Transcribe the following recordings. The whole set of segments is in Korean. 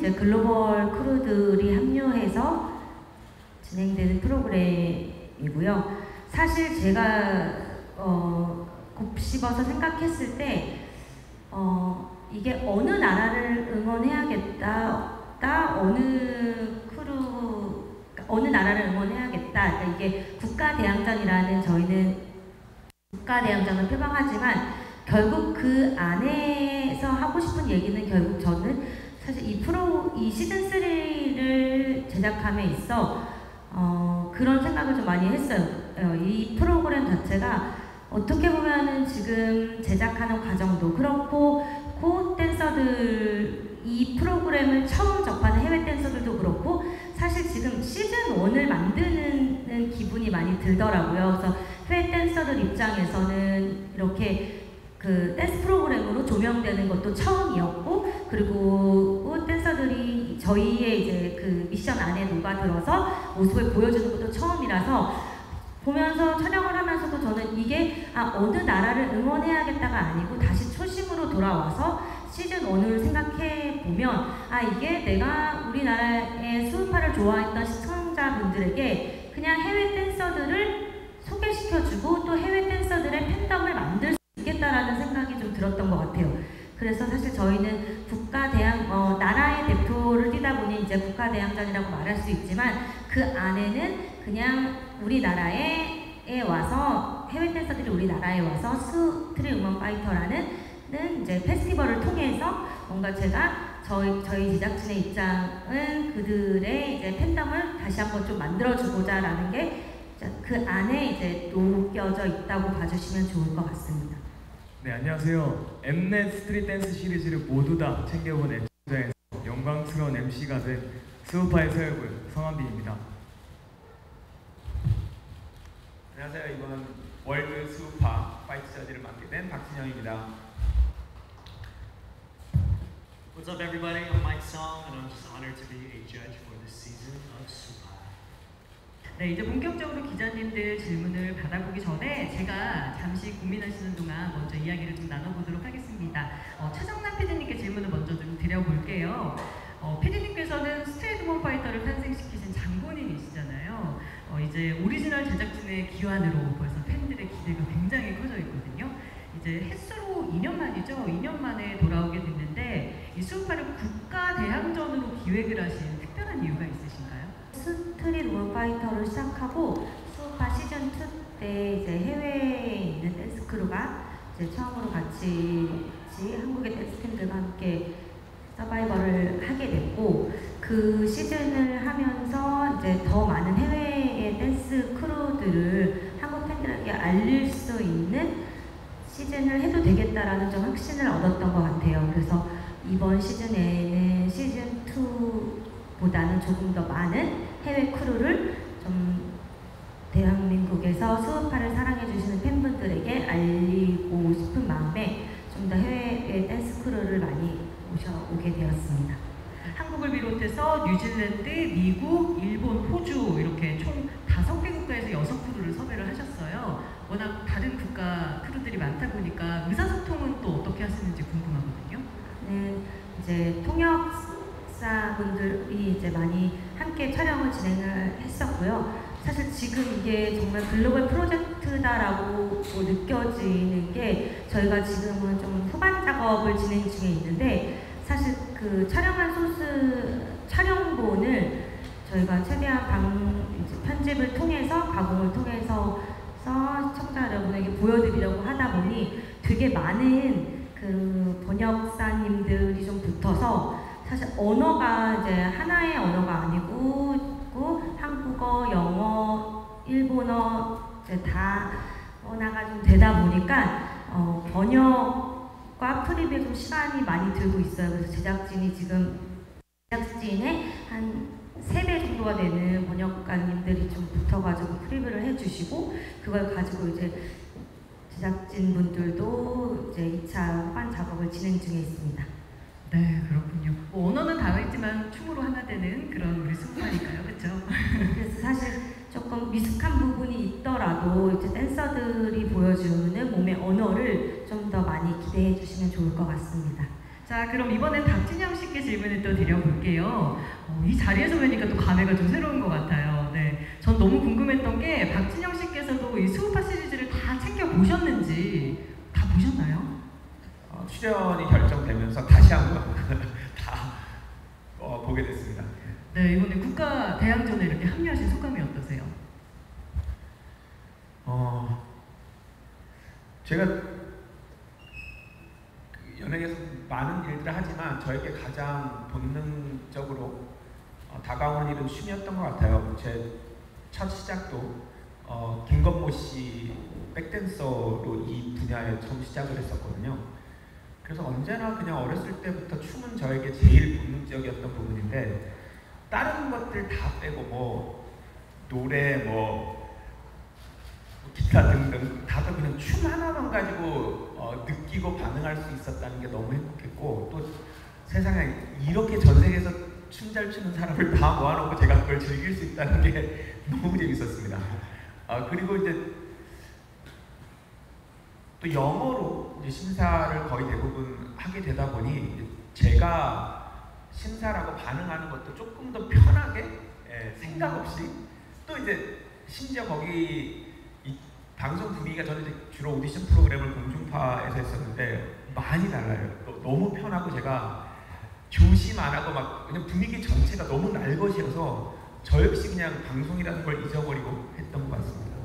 이제 글로벌 크루들이 합류해서 진행되는 프로그램이고요. 사실 제가 곱씹어서 생각했을 때 이게 어느 나라를 응원해야겠다, 어느 나라를 응원해야겠다. 그러니까 이게 국가대항전이라는 저희는 국가대항전을 표방하지만 결국 그 안에서 하고 싶은 얘기는 결국 저는 사실 이 시즌 3를 제작함에 있어 그런 생각을 좀 많이 했어요. 이 프로그램 자체가 어떻게 보면은 지금 제작하는 과정도 그렇고 댄서들 이 프로그램을 처음 접하는 해외 댄서들도 그렇고 사실 지금 시즌 1을 만드는 기분이 많이 들더라고요. 그래서 해외 댄서들 입장에서는 이렇게 그 댄스 프로그램으로 조명되는 것도 처음이었고 그리고 댄서들이 저희의 이제 그 미션 안에 녹아들어서 모습을 보여주는 것도 처음이라서 보면서 촬영을 하면서도 저는 이게 어느 나라를 응원해야겠다가 아니고 다시 초심으로 돌아와서 시즌 1을 생각해 보면 이게 내가 우리나라의 수우파를 좋아했던 시청자분들에게 그냥 해외 댄서들을 소개시켜주고 또 해외 댄서들의 팬덤을 만들 수 있겠다라는 생각이 좀 들었던 것 같아요. 그래서 사실 저희는 나라의 대표를 뛰다 보니 이제 국가대항전이라고 말할 수 있지만 그 안에는 그냥 우리나라에 와서 해외 댄서들이 우리나라에 와서 스트릿 우먼 파이터라는 이제 페스티벌을 통해서 뭔가 제가 저희 제작진의 입장은 그들의 이제 팬덤을 다시 한번 좀 만들어주고자라는 게 그 안에 이제 녹여져 있다고 봐주시면 좋을 것 같습니다. 네, 안녕하세요. 엠넷 스트릿 댄스 시리즈를 모두 다 챙겨본 MC에서 영광스러운 MC가 된 수우파의 서열군 성한빈입니다. 안녕하세요. 이번 월드 수우파 파이트 저지를 맡게 된 박진영입니다. What's up, everybody? I'm Mike Song, and I'm just honored to be a judge for this season of 수우파. 네, 이제 본격적으로 기자님들 질문을 받아보기 전에 제가 잠시 고민하시는 동안 먼저 이야기를 좀 나눠보도록 하겠습니다. 차정남 PD님께 질문을 먼저 좀 드려볼게요. PD님께서는 스트릿 우먼 파이터를 탄생시키신 장본인이시잖아요. 이제 오리지널 제작진의 기환으로 벌써 팬들의 기대가 굉장히 커져 있거든요. 이제 햇수로 2년 만이죠. 2년 만에 돌아오게 됐는데 이 수우파를 국가대항전으로 기획을 하신 특별한 이유가 있으신가요? 스트릿 우먼 파이터를 시작하고 수우파 시즌 2 때 이제 해외에 있는 댄스 크루가 이제 처음으로 같이 한국의 댄스 팬들과 함께 서바이벌을 하게 됐고 그 시즌을 하면서 이제 더 많은 해외의 댄스 크루들을 한국 팬들에게 알릴 수 있는 시즌을 해도 되겠다라는 좀 확신을 얻었던 것 같아요. 그래서 이번 시즌에는 시즌 2보다는 조금 더 많은 해외 크루를 좀 대한민국에서 수우파를 사랑해주시는 팬분들에게 알리고 싶은 마음에 좀 더 해외의 댄스 크루를 많이 오게 되었습니다. 한국을 비롯해서 뉴질랜드, 미국, 일본, 호주 이렇게 총 5개 국가에서 6크루를 섭외를 하셨어요. 워낙 다른 국가 크루들이 많다 보니까 의사소통은 또 어떻게 하시는지 궁금하거든요. 네, 이제 통역사분들이 이제 많이 함께 촬영을 진행을 했었고요. 사실 지금 이게 정말 글로벌 프로젝트다라고 느껴지는 게 저희가 지금은 좀 후반 작업을 진행 중에 있는데 사실 그 촬영한 촬영본을 저희가 최대한 편집을 통해서 가공을 통해서 시청자 여러분에게 보여드리려고 하다 보니 되게 많은 그 번역사님들이 좀 붙어서 사실 언어가 이제 하나의 언어가 아니고 한국어, 영어, 일본어 이제 다 언어가 좀 되다 보니까 번역과 프립에 좀 시간이 많이 들고 있어요. 그래서 제작진의 한 3배 정도가 되는 번역가님들이 좀 붙어가지고 프리뷰를 해주시고 그걸 가지고 이제 제작진 분들도 이제 2차 후반 작업을 진행 중에 있습니다. 네, 그렇군요. 언어는 다르지만 춤으로 하나 되는 그런 우리 수우파니까요, 그렇죠? 그래서 사실 조금 미숙한 부분이 있더라도 이제 댄서들이 보여주는 몸의 언어를 좀 더 많이 기대해 주시면 좋을 것 같습니다. 자, 그럼 이번엔 박진영 씨께 질문을 또 드려볼게요. 이 자리에서 뵈니까 또 감회가 좀 새로운 것 같아요. 네, 전 너무 궁금했던 게 박진영 씨께서도 이 수우파 시리즈를 다 챙겨 보셨는지 다 보셨나요? 출연이 결정되면서 다시 한번 다 보게 됐습니다. 네, 이번에 국가 대항전에 이렇게 합류하신 소감이 어떠세요? 제가 연예계에서 많은 일들을 하지만 저에게 가장 본능적으로 다가오는 일은 춤이었던 것 같아요. 제 첫 시작도 김건모 씨 백댄서로 이 분야에 처음 시작을 했었거든요. 그래서 언제나 그냥 어렸을 때부터 춤은 저에게 제일 본능적이었던 부분인데 다른 것들 다 빼고 뭐 노래 뭐 기타 등등 다들 그냥 춤 하나만 가지고 느끼고 반응할 수 있었다는 게 너무 행복했고 또 세상에 이렇게 전 세계에서 춤 잘 추는 사람을 다 모아놓고 제가 그걸 즐길 수 있다는 게 너무 재밌었습니다. 그리고 이제 또 영어로 이제 심사를 거의 대부분 하게 되다 보니 제가 심사라고 반응하는 것도 조금 더 편하게 생각 없이 또 이제 심지어 거기 이 방송 분위기가 저는 이제 주로 오디션 프로그램을 공중파에서 했었는데 많이 달라요. 너무 편하고 제가 조심 안 하고 막 그냥 분위기 전체가 너무 날것이어서 저 역시 그냥 방송이라는 걸 잊어버리고 했던 것 같습니다.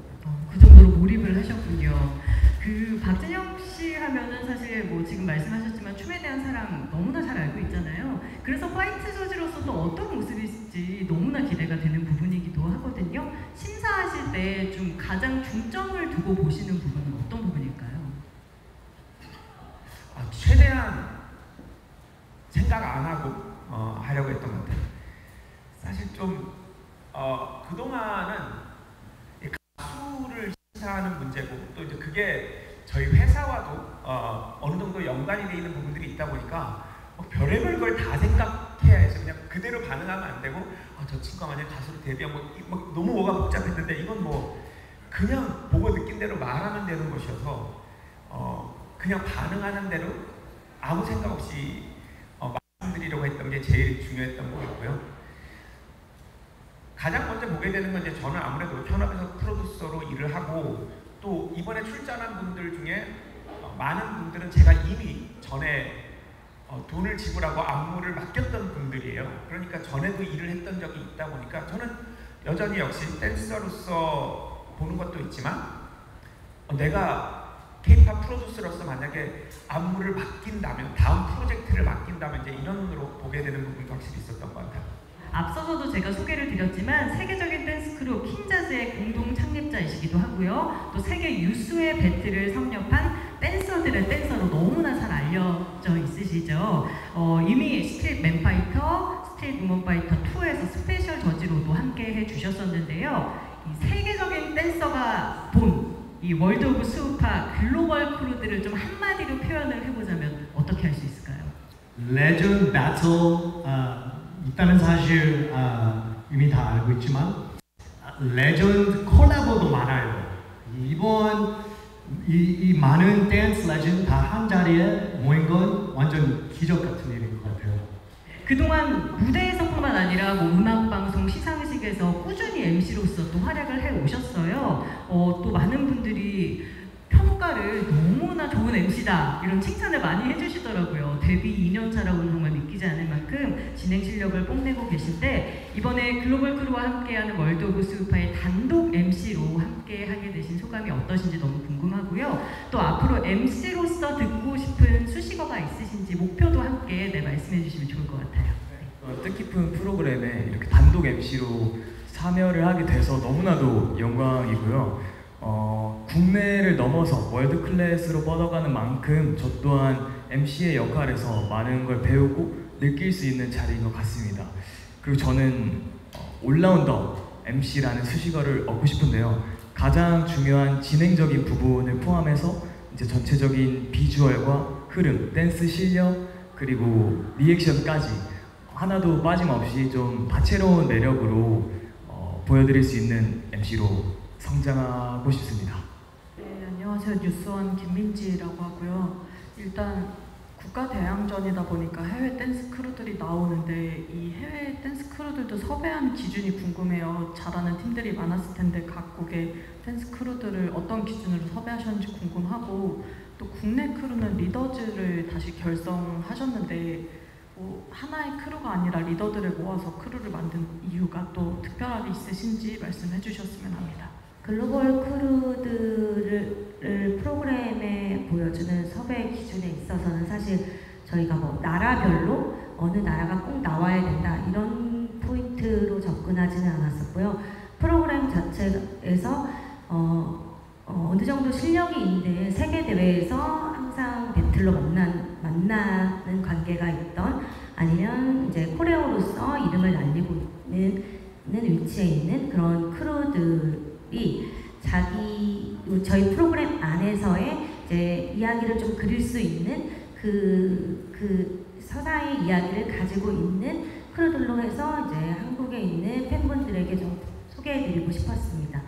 그 정도로 몰입을 하셨군요. 그 박진영 씨 하면은 사실 뭐 지금 말씀하셨지만 춤에 대한 사랑 너무나 잘 알고 있잖아요. 그래서 화이트 저지로서도 어떤 모습일지 너무나 기대가 되는 부분이기도 하거든요. 심사하실 때 좀 가장 중점을 두고 보시는 부분은 어떤 부분일까요? 최대한 생각 안 하고 하려고 했던 것 같아요. 사실 좀 그동안은 가수를 심사하는 문제고 또 이제 그게 저희 회사와도 어느 정도 연관이 되어 있는 부분들이 있다 보니까 별의별 걸 다 생각해야 해서 그냥 그대로 반응하면 안 되고 저 친구가 만약 가수로 데뷔하면 뭐 너무 뭐가 복잡했는데 이건 뭐 그냥 보고 느낀 대로 말하면 되는 것이어서 그냥 반응하는 대로 아무 생각 없이 말씀드리려고 했던 게 제일 중요했던 거였고요. 가장 먼저 보게 되는 건 이제 저는 아무래도 현업에서 프로듀서로 일을 하고 또 이번에 출전한 분들 중에 많은 분들은 제가 이미 전에 돈을 지불하고 안무를 맡겼던 분들이에요. 그러니까 전에도 일을 했던 적이 있다 보니까 저는 여전히 역시 댄서로서 보는 것도 있지만 내가 K-POP 프로듀서로서 만약에 안무를 맡긴다면 다음 프로젝트를 맡긴다면 이제 이런 눈으로 보게 되는 부분도 확실히 있었던 것 같아요. 앞서서도 제가 소개를 드렸지만 세계적인 댄스 크루 킨자즈의 공동 창립자이시기도 하고요. 또 세계 유수의 배틀을 섭렵한 댄서들의 댄서로 너무나 잘 알려져 있으시죠. 이미 스트릿 맨파이터, 스트릿 우먼파이터 2에서 스페셜 저지로도 함께 해주셨었는데요. 이 세계적인 댄서가 본 이 월드 오브 수우파 글로벌 크루들을 좀 한마디로 표현을 해보자면 어떻게 할 수 있을까요? 레전드 배틀 있다는 사실 이미 다 알고 있지만 레전드 콜라보도 많아요. 이번 이 많은 댄스 레전드 다 한 자리에 모인 건 완전 기적 같은 일인 것 같아요. 그동안 무대에서뿐만 아니라 뭐 음악방송 시상식에서 꾸준히 MC로서 또 활약을 해 오셨어요. 또 많은 분들이 평가를 너무나 좋은 MC다 이런 칭찬을 많이 해주시더라고요. 데뷔 2년차라고는 정말 믿기지 않을 만큼 진행 실력을 뽐내고 계신데 이번에 글로벌 크루와 함께하는 월드 오브 수우파의 단독 MC로 함께하게 되신 소감이 어떠신지 너무 궁금하고요. 또 앞으로 MC로서 듣고 싶은 수식어가 있으신지 목표도 함께 말씀해 주시면 좋을 것 같아요. 뜻깊은 프로그램에 이렇게 단독 MC로 참여를 하게 돼서 너무나도 영광이고요. 국내를 넘어서 월드 클래스로 뻗어가는 만큼 저 또한 MC의 역할에서 많은 걸 배우고 느낄 수 있는 자리인 것 같습니다. 그리고 저는 올라운더 MC라는 수식어를 얻고 싶은데요. 가장 중요한 진행적인 부분을 포함해서 이제 전체적인 비주얼과 흐름, 댄스 실력, 그리고 리액션까지 하나도 빠짐없이 좀 다채로운 매력으로 보여드릴 수 있는 MC로 성장하고 싶습니다. 네, 안녕하세요. 뉴스원 김민지라고 하고요. 일단 국가 대항전이다 보니까 해외 댄스 크루들이 나오는데 이 해외 댄스 크루들도 섭외하는 기준이 궁금해요. 잘하는 팀들이 많았을 텐데 각국의 댄스 크루들을 어떤 기준으로 섭외하셨는지 궁금하고 또 국내 크루는 리더즈를 다시 결성하셨는데 뭐 하나의 크루가 아니라 리더들을 모아서 크루를 만든 이유가 또 특별하게 있으신지 말씀해 주셨으면 합니다. 글로벌 크루들을 프로그램에 보여주는 섭외 기준에 있어서는 사실 저희가 뭐 나라별로 어느 나라가 꼭 나와야 된다 이런 포인트로 접근하지는 않았었고요. 프로그램 자체에서 어느 정도 실력이 있는 세계 대회에서 항상 배틀로 만나는 관계가 있던 아니면 이제 코레오로서 이름을 날리고 있는 위치에 있는 그런 크루들이 저희 프로그램 안에서의 이제 이야기를 좀 그릴 수 있는 그 서사의 이야기를 가지고 있는 크루들로 해서 이제 한국에 있는 팬분들에게 좀 소개해드리고 싶었습니다.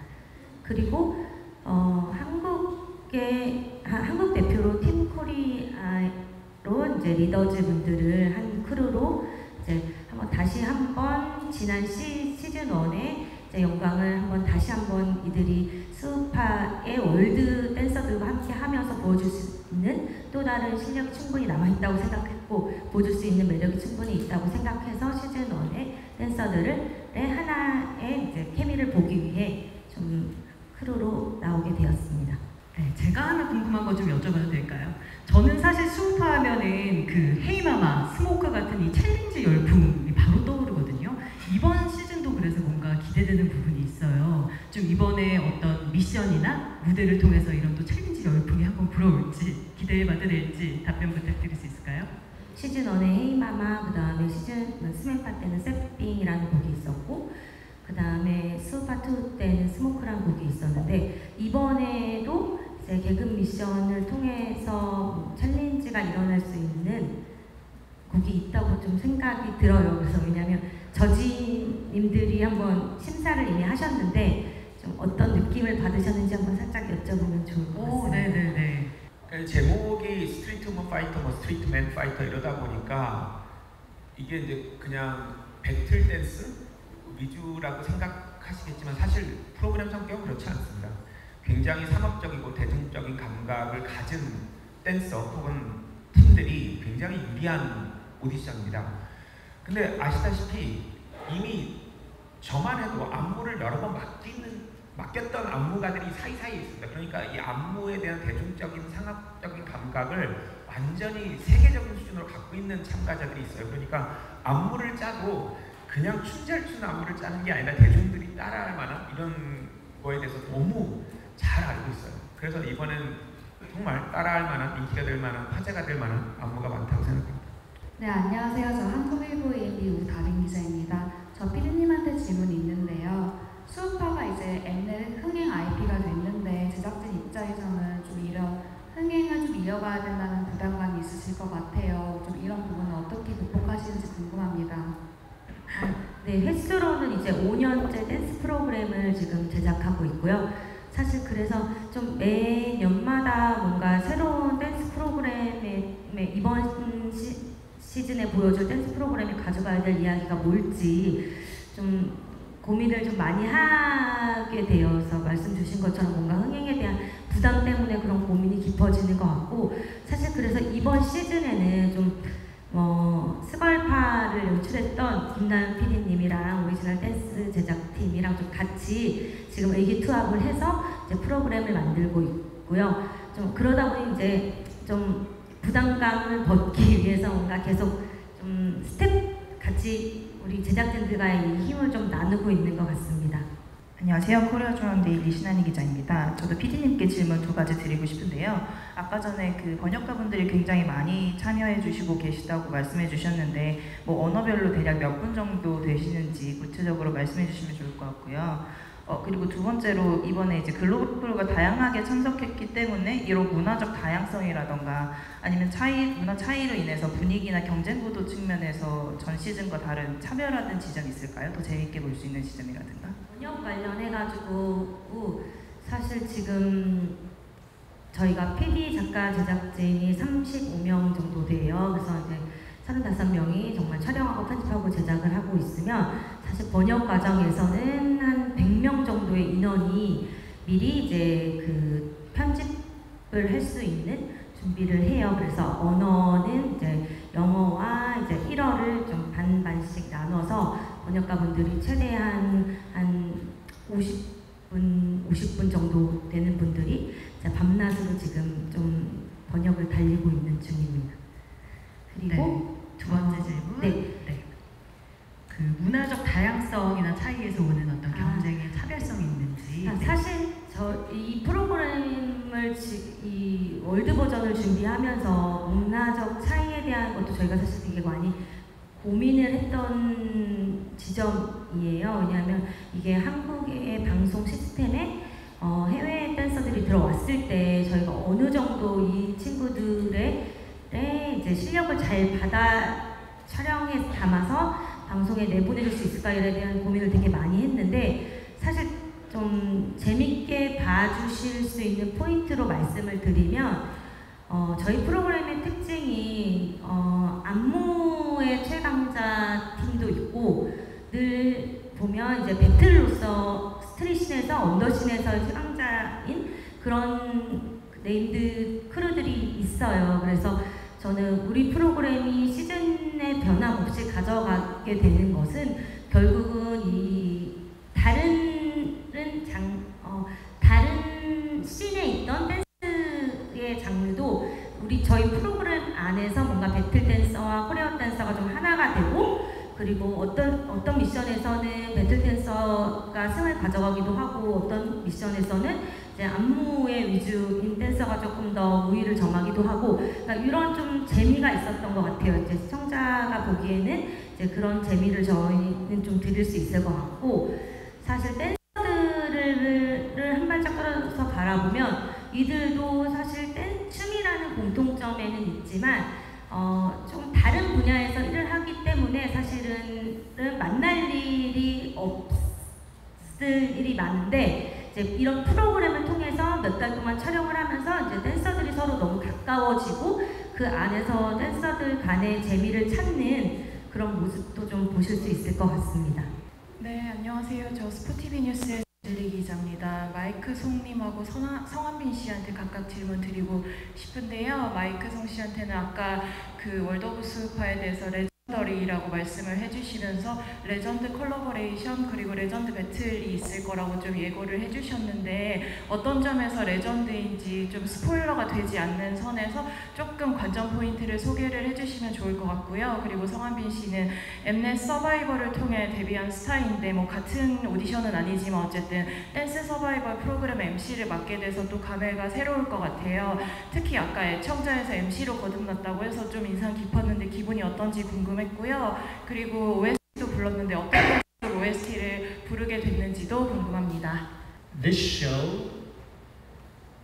그리고 한국 대표로 팀 코리아로 이제 리더즈 분들을 한 크루로 이제 다시 한번 지난 시즌 1의 이제 영광을 다시 한번 이들이 스우파의 월드 댄서들과 함께 하면서 보여줄 수 있는 또 다른 실력이 충분히 남아있다고 생각했고 보여줄 수 있는 매력이 충분히 있다고 생각해서 시즌 1의 댄서들을 하나의 이제 케미를 보기 위해 좀 크루로 나오게 되었습니다. 네, 제가 하나 궁금한 거 좀 여쭤봐도 될까요? 저는 사실 스우파 하면은 그 헤이마마, 스모커 같은 이 챌린지 열풍이 바로 떠오르거든요. 이번 시즌도 그래서 뭔가 기대되는 부분이 있어요. 좀 이번에 어떤 미션이나 무대를 통해서 이런 또 챌린지 열풍이 한번 불어올지 기대해봐도 될지 답변 부탁드릴 수 있을까요? 시즌 1의 헤이마마, 그 다음에 스맨파 때는 세핑이라는 곡이 있었고 그 다음에 스우파2 때는 스모크라는 곡이 있었는데 이번에도 이제 개근 미션을 통해서 챌린지가 일어날 수 있는 곡이 있다고 좀 생각이 들어요. 그래서 왜냐하면 저지님들이 한번 심사를 이미 하셨는데 좀 어떤 느낌을 받으셨는지 한번 살짝 여쭤보면 좋을 것 같습니다. 네네네. 제목이 스트리트우먼 파이터, 뭐 스트리트맨 파이터 이러다 보니까 이게 이제 그냥 배틀 댄스 위주라고 생각하시겠지만 사실 프로그램 성격은 그렇지 않습니다. 굉장히 상업적이고 대중적인 감각을 가진 댄서 혹은 팀들이 굉장히 유리한 오디션입니다. 근데 아시다시피 이미 저만 해도 안무를 여러 번 맡겼던 안무가들이 사이사이에 있습니다. 그러니까 이 안무에 대한 대중적인 상업적인 감각을 완전히 세계적인 수준으로 갖고 있는 참가자들이 있어요. 그러니까 안무를 짜도 그냥 춤 잘 추는 안무를 짜는 게 아니라 대중들이 따라할 만한 이런 거에 대해서 너무 잘 알고 있어요. 그래서 이번엔 정말 따라할 만한, 인기가 될 만한, 화제가 될 만한 안무가 많다고 생각합니다. 네, 안녕하세요. 저 한국일보AB 우다린 기자입니다. 저 피디님한테 질문이 있는데요. 수우파가 이제 Mnet 흥행 IP가 됐는데 제작진 입장에서는 좀 이런 흥행을 좀 이어가야 된다는 부담감이 있으실 것 같아요. 좀 이런 부분은 어떻게 극복하시는지 궁금합니다. 네, 횟수로는 이제 5년째 댄스 프로그램을 지금 제작하고 있고요. 사실 그래서 좀 매년마다 뭔가 새로운 댄스 프로그램에 이번 시즌에 보여줄 댄스 프로그램이 가져가야 될 이야기가 뭘지 좀 고민을 좀 많이 하게 되어서 말씀 주신 것처럼 뭔가 흥행에 대한 부담 때문에 그런 고민이 깊어지는 것 같고 사실 그래서 이번 시즌에는 좀 스걸파를 연출했던 김나연 PD님이랑 오리지널 댄스 제작팀이랑 좀 같이 지금 의기투합을 해서 이제 프로그램을 만들고 있고요. 좀 그러다 보니 이제 좀 부담감을 벗기 위해서 뭔가 계속 좀 스텝 같이 우리 제작진들과의 이 힘을 좀 나누고 있는 것 같습니다. 안녕하세요. 코리아중앙데일리 신한희 기자입니다. 저도 PD님께 질문 2가지 드리고 싶은데요. 아까 전에 그 번역가분들이 굉장히 많이 참여해 주시고 계시다고 말씀해 주셨는데 뭐 언어별로 대략 몇 분 정도 되시는지 구체적으로 말씀해 주시면 좋을 것 같고요. 그리고 두 번째로 이번에 이제 글로벌 크루가 다양하게 참석했기 때문에 이런 문화적 다양성이라던가 아니면 문화 차이로 인해서 분위기나 경쟁 구도 측면에서 전 시즌과 다른 차별화된 지점이 있을까요? 더 재밌게 볼 수 있는 지점이라든가? 번역 관련해가지고 사실 지금 저희가 PD, 작가, 제작진이 35명 정도 돼요. 그래서 이제 35명이 정말 촬영하고 편집하고 제작을 하고 있으면 사실 번역 과정에서는 한 100명 정도의 인원이 미리 이제 그 편집을 할 수 있는 준비를 해요. 그래서 언어는 이제 영어와 이제 1어를 좀 반반씩 나눠서 번역가분들이 최대한 한 50분 정도 되는 분들이 이제 밤낮으로 지금 좀 번역을 달리고 있는 중입니다. 그리고 두 번째 질문. 네. 그 문화적 다양성이나 차이에서 오는 어떤 경쟁의 차별성이 있는지. 사실 이 프로그램을 이 월드 버전을 준비하면서 문화적 차이에 대한 것도 저희가 사실 되게 많이 고민을 했던 지점이에요. 왜냐하면 이게 한국의 방송 시스템에 해외 댄서들이 들어왔을 때 저희가 어느 정도 이 친구들의 이제 실력을 잘 받아 촬영에 담아서 방송에 내보내줄 수 있을까에 대한 고민을 되게 많이 했는데 사실 좀 재밌게 봐주실 수 있는 포인트로 말씀을 드리면 저희 프로그램의 특징이 안무의 최강자 팀도 있고 늘 보면 이제 배틀로서 스트릿신에서 언더신에서의 최강자인 그런 네임드 크루들이 있어요. 그래서 저는 우리 프로그램이 시즌에 변함없이 가져가게 되는 것은 결국은 이 다른 씬에 있던 댄스의 장르도 저희 프로그램 안에서 뭔가 배틀 댄서와 코리아 댄서가 좀 하나가 되고 그리고 어떤 미션에서는 배틀 댄서가 승을 가져가기도 하고 어떤 미션에서는 이제 안무의 위주인 댄서가 조금 더 우위를 점하기도 하고 그러니까 이런 좀 재미가 있었던 것 같아요. 이제 시청자가 보기에는 이제 그런 재미를 저희는 좀 드릴 수 있을 것 같고 사실 댄서들을 한 발짝 떨어져서 바라보면 이들도 사실 춤이라는 공통점에는 있지만 좀 다른 분야에서 일을 하기 때문에 사실은 만날 일이 없을 일이 많은데 이제 이런 프로그램을 통해서 몇 달 동안 촬영을 하면서 이제 댄서들이 서로 너무 가까워지고 그 안에서 댄서들 간의 재미를 찾는 그런 모습도 좀 보실 수 있을 것 같습니다. 네, 안녕하세요. 저 스포티비 뉴스의 줄리 기자입니다. 마이크 송님하고 성한빈 씨한테 각각 질문 드리고 싶은데요. 마이크 송 씨한테는 아까 그 월드 오브 수우파에 대해서 레전더리라고 말씀을 해주시면서 레전드 컬러버레이션 그리고 레전드 배틀이 있을 거라고 좀 예고를 해주셨는데 어떤 점에서 레전드인지 좀 스포일러가 되지 않는 선에서 조금 관전 포인트를 소개를 해주시면 좋을 것 같고요. 그리고 성한빈 씨는 엠넷 서바이벌을 통해 데뷔한 스타인데 뭐 같은 오디션은 아니지만 어쨌든 댄스 서바이벌 프로그램 MC를 맡게 돼서 또 감회가 새로울 것 같아요. 특히 아까 애청자에서 MC로 거듭났다고 해서 좀 인상 깊었는데 기분이 어떤지 궁금했고요. 그리고 OST도 불렀는데 어떤 OST를 부르게 됐는지도 궁금합니다. This show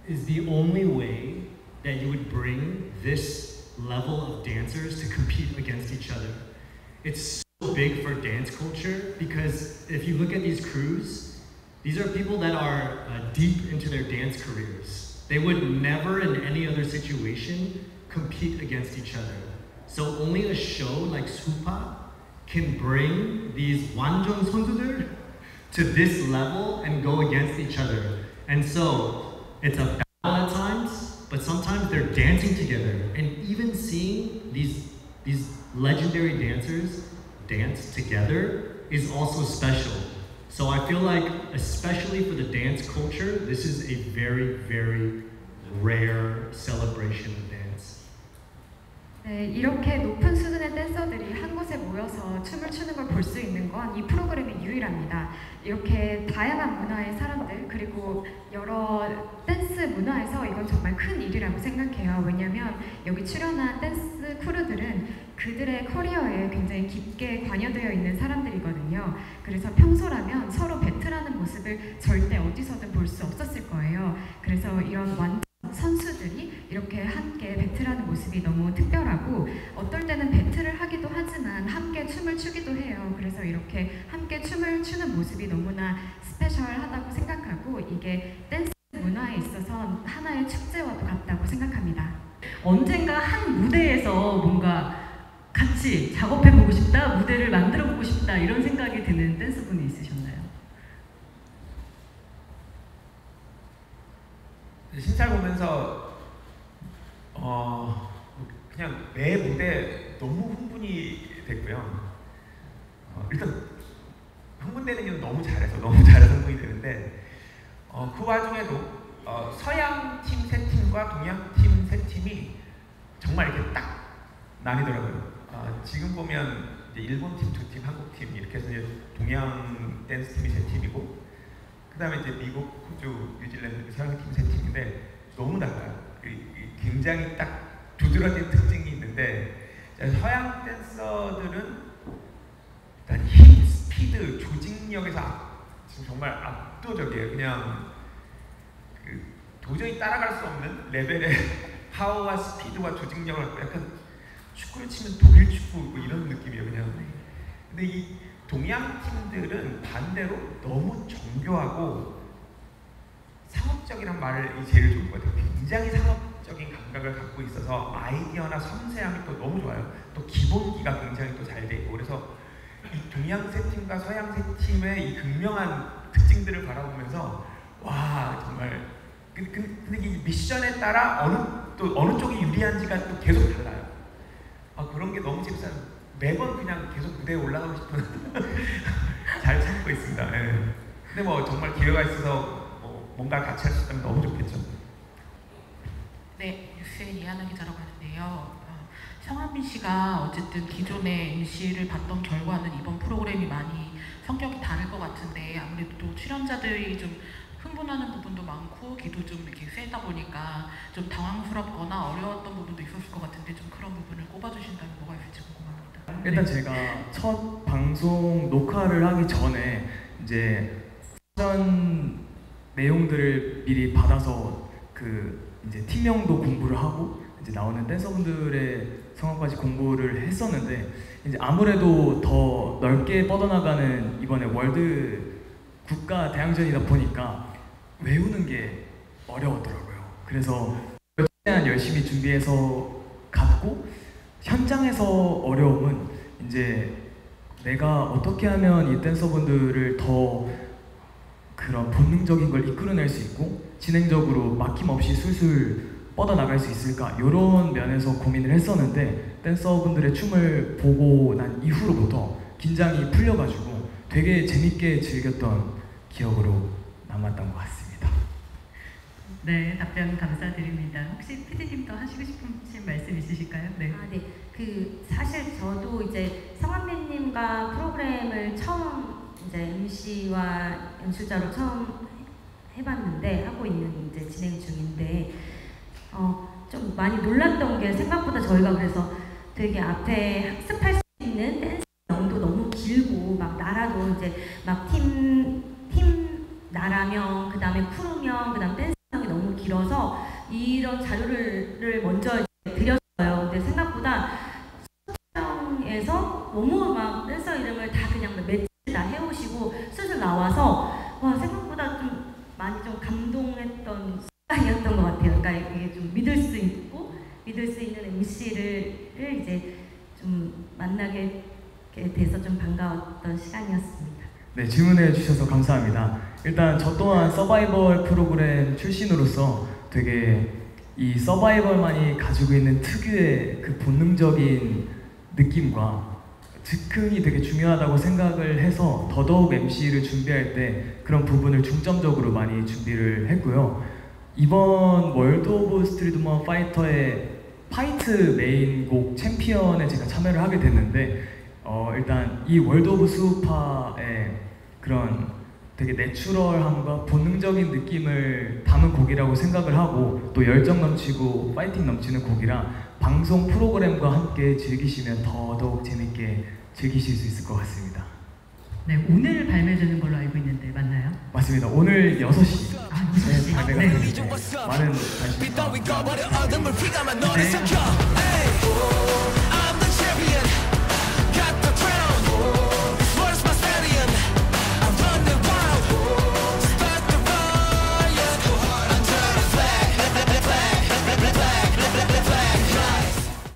is the only way that you would bring this level of dancers to compete against each other. It's so big for dance culture because if you look at these crews, these are people that are deep into their dance careers. They would never in any other situation compete against each other. So only a show like Supa can bring these 완전 선수들 to this level and go against each other. And so it's a battle at times, but sometimes they're dancing together. And even seeing these legendary dancers dance together is also special. So I feel like, especially for the dance culture, this is a very, very rare celebration of dance. 네, 이렇게 높은 수준의 댄서들이 한 곳에 모여서 춤을 추는 걸 볼 수 있는 건 이 프로그램이 유일합니다. 이렇게 다양한 문화의 사람들 그리고 여러 댄스 문화에서 이건 정말 큰 일이라고 생각해요. 왜냐하면 여기 출연한 댄스 크루들은 그들의 커리어에 굉장히 깊게 관여되어 있는 사람들이거든요. 그래서 평소라면 서로 배틀하는 모습을 절대 어디서든 볼 수 없었을 거예요. 그래서 이런 선수들이 이렇게 함께 배틀하는 모습이 너무 특별하고 어떨 때는 배틀을 하기도 하지만 함께 춤을 추기도 해요. 그래서 이렇게 함께 춤을 추는 모습이 너무나 스페셜하다고 생각하고 이게 댄스 문화에 있어서 하나의 축제와 언젠가 한 무대에서 뭔가 같이 작업해보고 싶다, 무대를 만들어보고 싶다 이런 생각이 드는 댄서분이 있으셨나요? 신사를 보면서 그냥 매 무대 너무 흥분이 됐고요. 일단 흥분되는 이유는 너무 잘해서 흥분이 되는데 그 와중에도 서양 팀 세 팀과 동양 팀 세 팀이 정말 이렇게 딱 나뉘더라고요. 지금 보면 이제 일본 팀 두 팀, 한국 팀 이렇게 해서 이제 동양 댄스 팀이 세 팀이고, 그 다음에 이제 미국, 호주, 뉴질랜드 서양 팀 세 팀인데 너무 달라요. 굉장히 딱 두드러진 특징이 있는데, 서양 댄서들은 일단 힘, 스피드, 조직력에서 지금 정말 압도적이에요. 그냥 도저히 따라갈 수 없는 레벨의 파워와 스피드와 조직력을 갖고 약간 축구를 치면 독일 축구 뭐 이런 느낌이에요, 그냥. 근데 이 동양 팀들은 반대로 너무 정교하고 상업적이란 말이 제일 좋은 것 같아요. 굉장히 상업적인 감각을 갖고 있어서 아이디어나 섬세함이 또 너무 좋아요. 또 기본기가 굉장히 또 잘 돼 있고, 그래서 이 동양 세 팀과 서양 세 팀의 이 극명한 특징들을 바라보면서 와, 정말 근데 이 미션에 따라 어느 쪽이 유리한지가 또 계속 달라요. 그런 게 너무 재밌어요. 매번 그냥 계속 무대에 올라가고 싶은 잘 참고 있습니다. 네. 근데 뭐 정말 기회가 있어서 뭔가 같이 할 수 있다면 너무 좋겠죠. 네, 뉴스의 이하나 기자라고 하는데요. 성한빈 씨가 어쨌든 기존의 MC를 봤던 결과는 이번 프로그램이 많이 성격이 다를 것 같은데, 아무래도 또 출연자들이 좀 흥분하는 부분도 많고 기도 좀 이렇게 세다 보니까 좀 당황스럽거나 어려웠던 부분도 있었을 것 같은데, 좀 그런 부분을 꼽아주신다면 뭐가 있을지 궁금합니다. 일단 제가 첫 방송 녹화를 하기 전에 이제 사전 내용들을 미리 받아서 이제 팀명도 공부를 하고 이제 나오는 댄서분들의 성함까지 공부를 했었는데, 이제 아무래도 더 넓게 뻗어나가는 이번에 월드 국가 대항전이다 보니까 외우는 게 어려웠더라고요. 그래서 최대한 열심히 준비해서 갔고, 현장에서 어려움은 이제 내가 어떻게 하면 이 댄서분들을 더 그런 본능적인 걸 이끌어낼 수 있고 진행적으로 막힘없이 술술 뻗어나갈 수 있을까, 이런 면에서 고민을 했었는데, 댄서분들의 춤을 보고 난 이후로부터 긴장이 풀려가지고 되게 재밌게 즐겼던 기억으로 남았던 것 같습니다. 네, 답변 감사드립니다. 혹시 PD님도 하시고 싶으신 말씀 있으실까요? 네. 네, 사실 저도 이제 성한빈님과 프로그램을 처음 이제 MC와 연출자로 처음 해봤는데, 하고 있는 이제 진행 중인데, 좀 많이 놀랐던 게 생각보다 저희가 그래서 되게 앞에 학습할 수 있는 댄스 명도 너무 길고, 막 나라도 이제 막 팀 나라명, 그 다음에 크루명, 그 다음 댄스명이 너무 길어서 이런 자료를 먼저 드렸어요. 근데 생각보다 수업장에서 너무 막 댄서 이름을 다 그냥 며칠 다 해오시고 슬슬 나와서 와, 생각보다 좀 많이 좀 감동했던 시간이었던 것 같아요. 그러니까 이게 좀 믿을 수 있는 MC를 이제 좀 만나게 돼서 좀 반가웠던 시간이었습니다. 네, 질문해 주셔서 감사합니다. 일단 저 또한 서바이벌 프로그램 출신으로서 되게 이 서바이벌만이 가지고 있는 특유의 그 본능적인 느낌과 즉흥이 되게 중요하다고 생각을 해서 더더욱 MC를 준비할 때 그런 부분을 중점적으로 많이 준비를 했고요. 이번 월드 오브 스트리트 우먼 파이터의 파이트 메인 곡 챔피언에 제가 참여를 하게 됐는데, 일단 이 월드 오브 수우파의 그런 되게 내추럴함과 본능적인 느낌을 담은 곡이라고 생각을 하고, 또 열정 넘치고 파이팅 넘치는 곡이라 방송 프로그램과 함께 즐기시면 더더욱 재밌게 즐기실 수 있을 것 같습니다. 네, 오늘 발매되는 걸로 알고 있는데 맞나요? 맞습니다. 오늘 6시 네, 발매가 네. 되는데 많은 관심 부탁드립니다. 네.